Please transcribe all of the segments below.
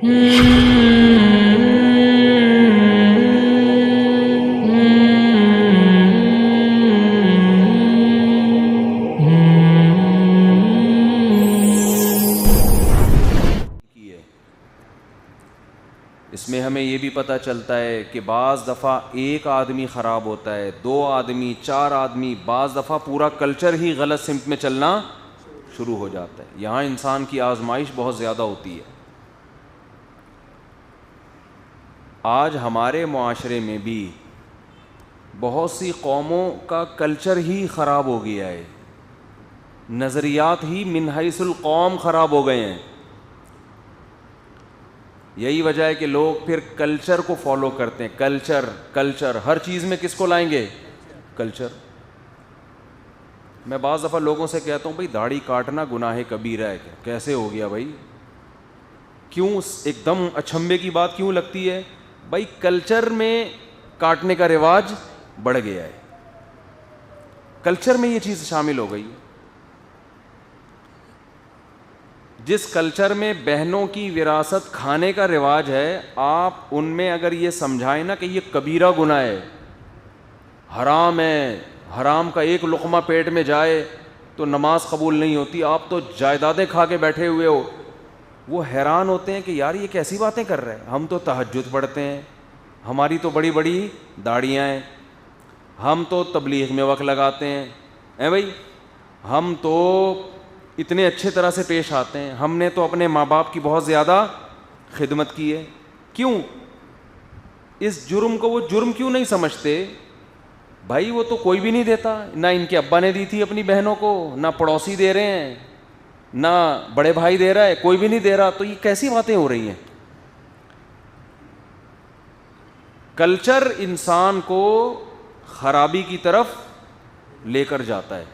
اس میں ہمیں یہ بھی پتہ چلتا ہے کہ بعض دفعہ ایک آدمی خراب ہوتا ہے، 2 آدمی، 4 آدمی، بعض دفعہ پورا کلچر ہی غلط سمت میں چلنا شروع ہو جاتا ہے۔ یہاں انسان کی آزمائش بہت زیادہ ہوتی ہے۔ آج ہمارے معاشرے میں بھی بہت سی قوموں کا کلچر ہی خراب ہو گیا ہے، نظریات ہی من حیث القوم خراب ہو گئے ہیں۔ یہی وجہ ہے کہ لوگ پھر کلچر کو فالو کرتے ہیں۔ کلچر ہر چیز میں کس کو لائیں گے؟ کلچر۔ میں بعض دفعہ لوگوں سے کہتا ہوں بھائی داڑھی کاٹنا گناہ کبیرہ ہے، کیسے ہو گیا بھائی؟ کیوں ایک دم اچھمبے کی بات کیوں لگتی ہے؟ بھائی کلچر میں کاٹنے کا رواج بڑھ گیا ہے، کلچر میں یہ چیز شامل ہو گئی۔ جس کلچر میں بہنوں کی وراثت کھانے کا رواج ہے، آپ ان میں اگر یہ سمجھائیں نا کہ یہ کبیرہ گناہ ہے، حرام ہے، حرام کا ایک لقمہ پیٹ میں جائے تو نماز قبول نہیں ہوتی، آپ تو جائیدادیں کھا کے بیٹھے ہوئے ہو، وہ حیران ہوتے ہیں کہ یار یہ کیسی باتیں کر رہے ہیں، ہم تو تہجد پڑھتے ہیں، ہماری تو بڑی بڑی داڑیاں ہیں، ہم تو تبلیغ میں وقت لگاتے ہیں، اے بھائی ہم تو اتنے اچھے طرح سے پیش آتے ہیں، ہم نے تو اپنے ماں باپ کی بہت زیادہ خدمت کی ہے۔ کیوں؟ اس جرم کو وہ جرم کیوں نہیں سمجھتے؟ بھائی وہ تو کوئی بھی نہیں دیتا، نہ ان کے ابا نے دی تھی اپنی بہنوں کو، نہ پڑوسی دے رہے ہیں، نہ بڑے بھائی دے رہا ہے، کوئی بھی نہیں دے رہا، تو یہ کیسی باتیں ہو رہی ہیں؟ کلچر انسان کو خرابی کی طرف لے کر جاتا ہے۔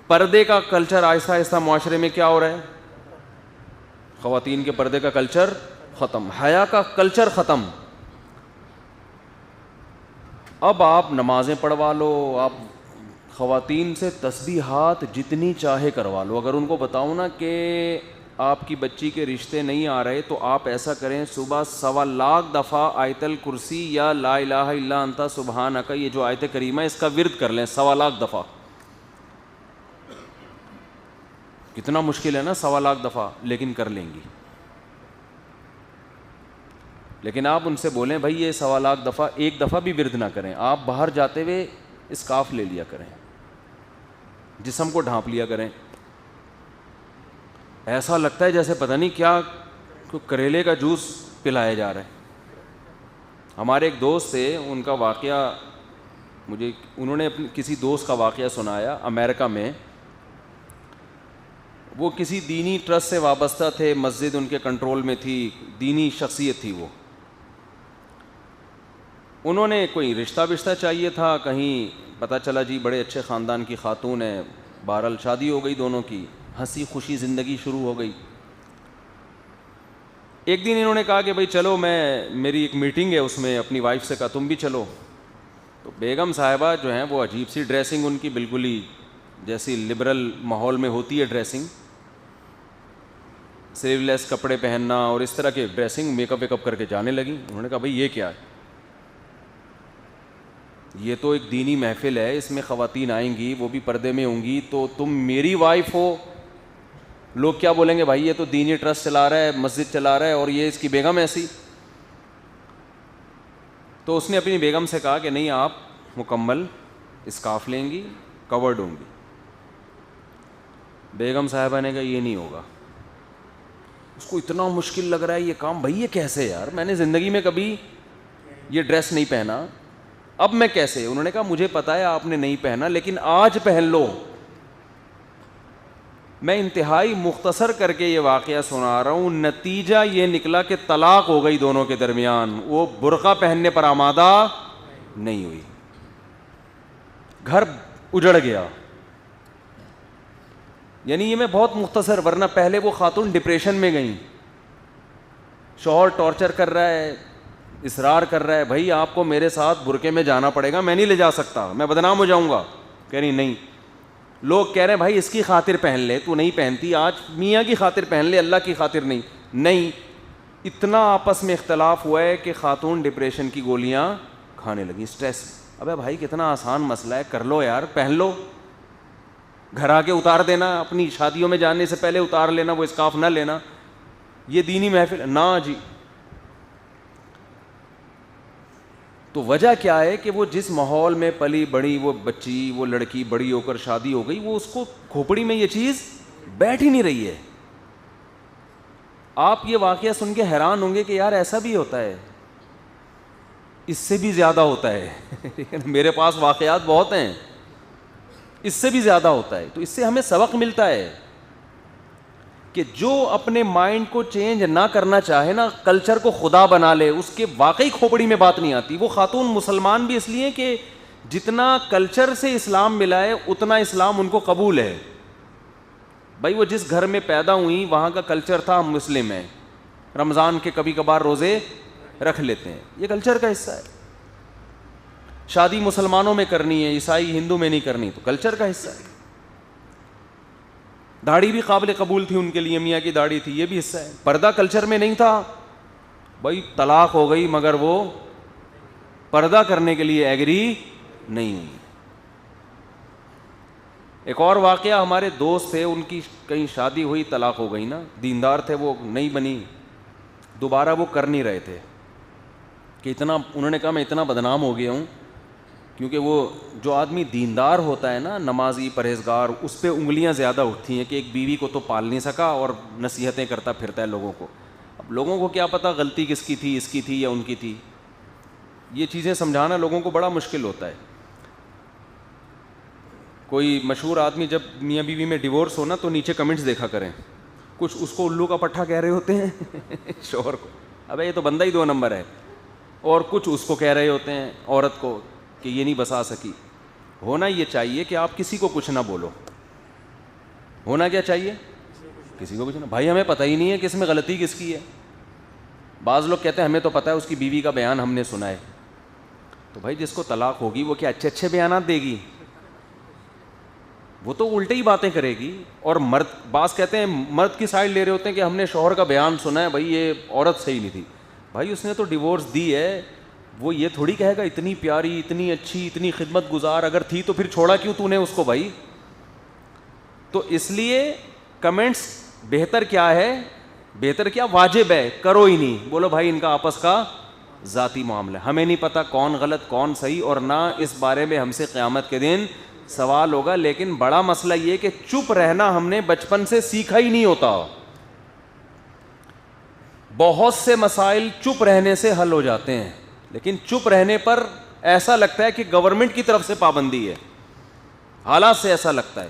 پردے کا کلچر آہستہ آہستہ معاشرے میں کیا ہو رہا ہے؟ خواتین کے پردے کا کلچر ختم، حیا کا کلچر ختم۔ اب آپ نمازیں پڑھوا لو، آپ خواتین سے تسبیحات جتنی چاہے کروا لو، اگر ان کو بتاؤ نا کہ آپ کی بچی کے رشتے نہیں آ رہے تو آپ ایسا کریں، صبح 1.25 لاکھ دفعہ آیت الکرسی یا لا الہ الا انت سبحانک، یہ جو آیت کریمہ ہے اس کا ورد کر لیں 1.25 لاکھ دفعہ۔ کتنا مشکل ہے نا 1.25 لاکھ دفعہ، لیکن کر لیں گی۔ لیکن آپ ان سے بولیں بھائی یہ 1.25 لاکھ دفعہ ایک دفعہ بھی ورد نہ کریں، آپ باہر جاتے ہوئے اسکارف لے لیا کریں، جسم کو ڈھانپ لیا کریں، ایسا لگتا ہے جیسے پتہ نہیں کیا کریلے کا جوس پلایا جا رہا ہے۔ ہمارے ایک دوست تھے، ان کا واقعہ مجھے انہوں نے اپنے کسی دوست کا واقعہ سنایا، امریکہ میں وہ کسی دینی ٹرسٹ سے وابستہ تھے، مسجد ان کے کنٹرول میں تھی، دینی شخصیت تھی وہ۔ انہوں نے کوئی رشتہ چاہیے تھا کہیں، پتہ چلا جی بڑے اچھے خاندان کی خاتون ہے، بہرحال شادی ہو گئی دونوں کی، ہنسی خوشی زندگی شروع ہو گئی۔ ایک دن انہوں نے کہا کہ بھائی چلو میری ایک میٹنگ ہے، اس میں اپنی وائف سے کہا تم بھی چلو۔ تو بیگم صاحبہ جو ہیں وہ عجیب سی ڈریسنگ ان کی بالکل ہی جیسی لبرل ماحول میں ہوتی ہے ڈریسنگ، سلیو لیس کپڑے پہننا اور اس طرح کے ڈریسنگ، میک اپ کر کے جانے لگی۔ انہوں نے کہا بھائی یہ کیا ہے؟ یہ تو ایک دینی محفل ہے، اس میں خواتین آئیں گی، وہ بھی پردے میں ہوں گی، تو تم میری وائف ہو، لوگ کیا بولیں گے بھائی یہ تو دینی ٹرسٹ چلا رہا ہے، مسجد چلا رہا ہے، اور یہ اس کی بیگم ایسی۔ تو اس نے اپنی بیگم سے کہا کہ نہیں آپ مکمل اسکارف لیں گی، کورڈ ہوں گی۔ بیگم صاحبہ نے کہا یہ نہیں ہوگا۔ اس کو اتنا مشکل لگ رہا ہے یہ کام، بھائی یہ کیسے یار، میں نے زندگی میں کبھی یہ ڈریس نہیں پہنا، اب میں کیسے؟ انہوں نے کہا مجھے پتا ہے آپ نے نہیں پہنا، لیکن آج پہن لو۔ میں انتہائی مختصر کر کے یہ واقعہ سنا رہا ہوں، نتیجہ یہ نکلا کہ طلاق ہو گئی دونوں کے درمیان، وہ برقع پہننے پر آمادہ نہیں ہوئی، گھر اجڑ گیا۔ یعنی یہ میں بہت مختصر، ورنہ پہلے وہ خاتون ڈپریشن میں گئیں، شوہر ٹارچر کر رہا ہے، اصرار کر رہا ہے بھائی آپ کو میرے ساتھ برقعے میں جانا پڑے گا، میں نہیں لے جا سکتا، میں بدنام ہو جاؤں گا۔ کہہ رہی نہیں، لوگ کہہ رہے ہیں بھائی اس کی خاطر پہن لے, تو نہیں پہنتی, آج میاں کی خاطر پہن لے, اللہ کی خاطر نہیں. نہیں, اتنا آپس میں اختلاف ہوا ہے کہ خاتون ڈپریشن کی گولیاں کھانے لگی, سٹریس. ابے بھائی کتنا آسان مسئلہ ہے, کر لو یار, پہن لو, گھر آ کے اتار دینا, اپنی شادیوں میں جانے سے پہلے اتار لینا, وہ اسکارف نہ لینا. یہ دینی محفل نہ جی. تو وجہ کیا ہے کہ وہ جس ماحول میں پلی بڑی, وہ بچی, وہ لڑکی بڑی ہو کر شادی ہو گئی, وہ اس کو کھوپڑی میں یہ چیز بیٹھ ہی نہیں رہی ہے. آپ یہ واقعہ سن کے حیران ہوں گے کہ یار ایسا بھی ہوتا ہے, اس سے بھی زیادہ ہوتا ہے. میرے پاس واقعات بہت ہیں, اس سے بھی زیادہ ہوتا ہے. تو اس سے ہمیں سبق ملتا ہے کہ جو اپنے مائنڈ کو چینج نہ کرنا چاہے نا, کلچر کو خدا بنا لے, اس کے واقعی کھوپڑی میں بات نہیں آتی. وہ خاتون مسلمان بھی اس لیے کہ جتنا کلچر سے اسلام ملا ہے اتنا اسلام ان کو قبول ہے. بھائی وہ جس گھر میں پیدا ہوئی وہاں کا کلچر تھا, ہم مسلم ہیں, رمضان کے کبھی کبھار روزے رکھ لیتے ہیں, یہ کلچر کا حصہ ہے. شادی مسلمانوں میں کرنی ہے, عیسائی ہندو میں نہیں کرنی, تو کلچر کا حصہ ہے. داڑھی بھی قابل قبول تھی ان کے لیے, میاں کی داڑھی تھی, یہ بھی حصہ ہے. پردہ کلچر میں نہیں تھا, بھائی طلاق ہو گئی مگر وہ پردہ کرنے کے لیے ایگری نہیں ہوئی. ایک اور واقعہ, ہمارے دوست تھے, ان کی کہیں شادی ہوئی, طلاق ہو گئی نا, دیندار تھے, وہ نہیں بنی, دوبارہ وہ کر نہیں رہے تھے کہ اتنا, انہوں نے کہا میں اتنا بدنام ہو گیا ہوں, کیونکہ وہ جو آدمی دیندار ہوتا ہے نا, نمازی پرہیزگار, اس پہ انگلیاں زیادہ اٹھتی ہیں کہ ایک بیوی کو تو پال نہیں سکا اور نصیحتیں کرتا پھرتا ہے لوگوں کو. اب لوگوں کو کیا پتہ غلطی کس کی تھی, اس کی تھی یا ان کی تھی, یہ چیزیں سمجھانا لوگوں کو بڑا مشکل ہوتا ہے. کوئی مشہور آدمی جب میاں بیوی میں ڈیورس ہونا تو نیچے کمنٹس دیکھا کریں, کچھ اس کو الو کا پٹھا کہہ رہے ہوتے ہیں شوہر کو, ابے یہ تو بندہ ہی 2 نمبر ہے, اور کچھ اس کو کہہ رہے ہوتے ہیں عورت کو کہ یہ نہیں بسا سکی. ہونا یہ چاہیے کہ آپ کسی کو کچھ نہ بولو. ہونا کیا چاہیے, کسی کو کچھ نہ. بھائی ہمیں پتہ ہی نہیں ہے کہ اس میں غلطی کس کی ہے. بعض لوگ کہتے ہیں ہمیں تو پتہ ہے اس کی بیوی کا بیان ہم نے سنا ہے. تو بھائی جس کو طلاق ہوگی وہ کیا اچھے اچھے بیانات دے گی؟ وہ تو الٹی ہی باتیں کرے گی. اور مرد, بعض کہتے ہیں مرد کی سائڈ لے رہے ہوتے ہیں کہ ہم نے شوہر کا بیان سنا ہے, بھائی یہ عورت صحیح نہیں تھی. بھائی اس نے تو ڈیورس دی ہے, وہ یہ تھوڑی کہے گا اتنی پیاری, اتنی اچھی, اتنی خدمت گزار اگر تھی تو پھر چھوڑا کیوں تو نے اس کو بھائی. تو اس لیے کمنٹس بہتر کیا ہے, بہتر کیا واجب ہے, کرو ہی نہیں. بولو بھائی ان کا آپس کا ذاتی معاملہ, ہمیں نہیں پتہ کون غلط کون صحیح, اور نہ اس بارے میں ہم سے قیامت کے دن سوال ہوگا. لیکن بڑا مسئلہ یہ کہ چپ رہنا ہم نے بچپن سے سیکھا ہی نہیں ہوتا. بہت سے مسائل چپ رہنے سے حل ہو جاتے ہیں, لیکن چپ رہنے پر ایسا لگتا ہے کہ گورنمنٹ کی طرف سے پابندی ہے, حالات سے ایسا لگتا ہے.